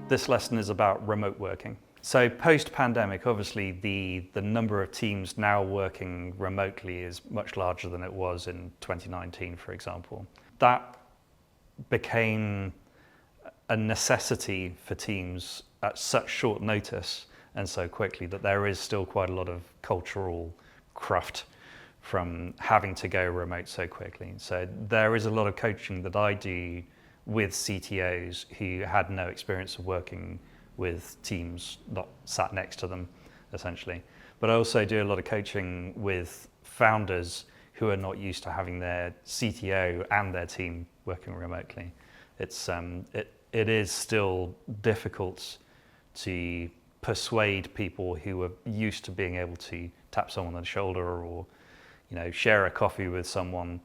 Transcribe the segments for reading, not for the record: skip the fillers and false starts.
This lesson is about remote working. So post-pandemic, obviously the number of teams now working remotely is much larger than it was in 2019, for example. That became a necessity for teams at such short notice and so quickly that there is still quite a lot of cultural cruft from having to go remote so quickly. So there is a lot of coaching that I do with CTOs who had no experience of working with teams not sat next to them, essentially. But I also do a lot of coaching with founders who are not used to having their CTO and their team working remotely. It is still difficult to persuade people who are used to being able to tap someone on the shoulder or, share a coffee with someone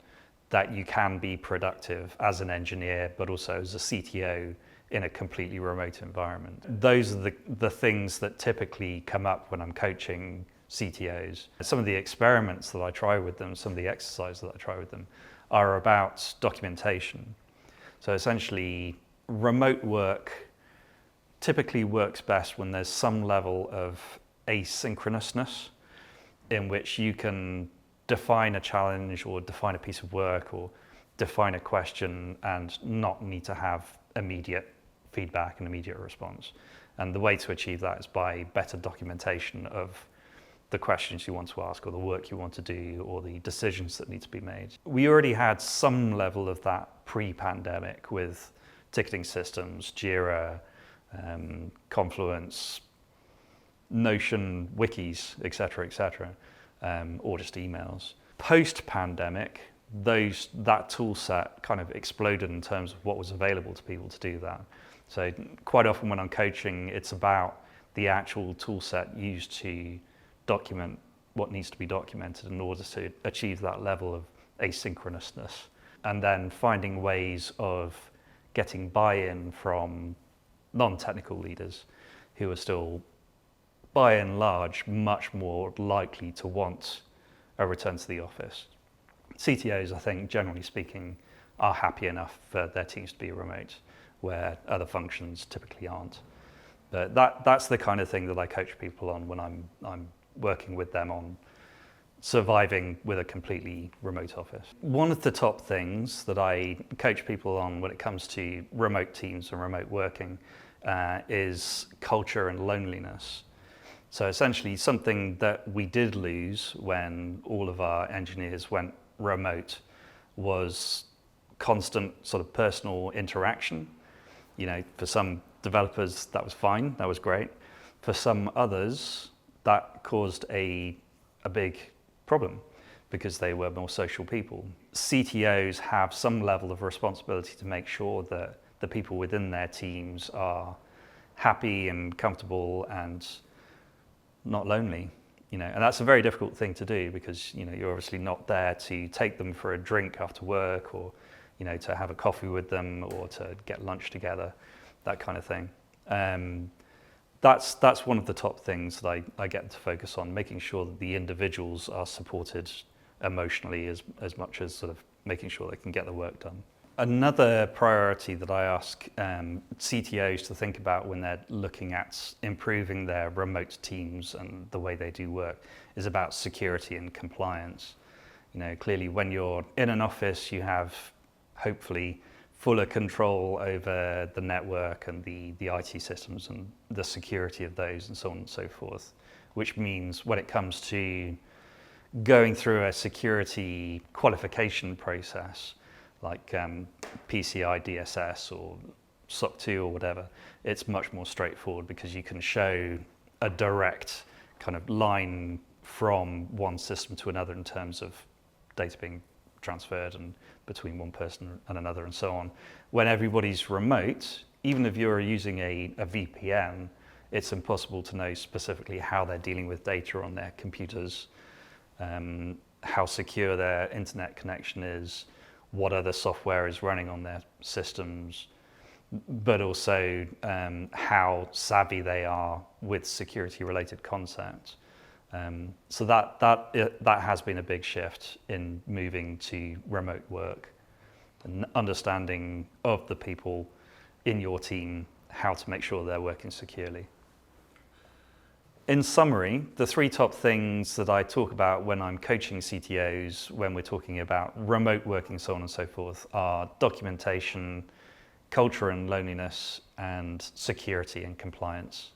that you can be productive as an engineer, but also as a CTO in a completely remote environment. Those are the things that typically come up when I'm coaching CTOs. Some of the experiments that I try with them, some of the exercises that I try with them are about documentation. So essentially, remote work typically works best when there's some level of asynchronousness in which you can define a challenge or define a piece of work or define a question and not need to have immediate feedback and immediate response. And the way to achieve that is by better documentation of the questions you want to ask or the work you want to do or the decisions that need to be made. We already had some level of that pre-pandemic with ticketing systems, Jira, Confluence, Notion, wikis, etc., or just emails. Post-pandemic, that tool set kind of exploded in terms of what was available to people to do that. So quite often when I'm coaching, it's about the actual tool set used to document what needs to be documented in order to achieve that level of asynchronousness. And then finding ways of getting buy-in from non-technical leaders who are still, by and large, much more likely to want a return to the office. CTOs, I think, generally speaking, are happy enough for their teams to be remote, where other functions typically aren't. But that's the kind of thing that I coach people on when I'm working with them on surviving with a completely remote office. One of the top things that I coach people on when it comes to remote teams and remote working is culture and loneliness. So essentially something that we did lose when all of our engineers went remote was constant sort of personal interaction. For some developers that was fine, that was great. For some others, that caused a big problem because they were more social people. CTOs have some level of responsibility to make sure that the people within their teams are happy and comfortable and not lonely, and that's a very difficult thing to do because you're obviously not there to take them for a drink after work or to have a coffee with them or to get lunch together, that kind of thing. That's one of the top things that I get to focus on, making sure that the individuals are supported emotionally as much as sort of making sure they can get the work done. Another priority that I ask CTOs to think about when they're looking at improving their remote teams and the way they do work is about security and compliance. Clearly when you're in an office, you have hopefully fuller control over the network and the IT systems and the security of those and so on and so forth, which means when it comes to going through a security qualification process, like PCI DSS or SOC 2 or whatever, it's much more straightforward because you can show a direct kind of line from one system to another in terms of data being transferred and between one person and another and so on. When everybody's remote, even if you're using a VPN, it's impossible to know specifically how they're dealing with data on their computers, how secure their internet connection is, what other software is running on their systems, but also how savvy they are with security-related concepts. So that has been a big shift in moving to remote work and understanding of the people in your team how to make sure they're working securely. In summary, the three top things that I talk about when I'm coaching CTOs, when we're talking about remote working, so on and so forth, are documentation, culture and loneliness, and security and compliance.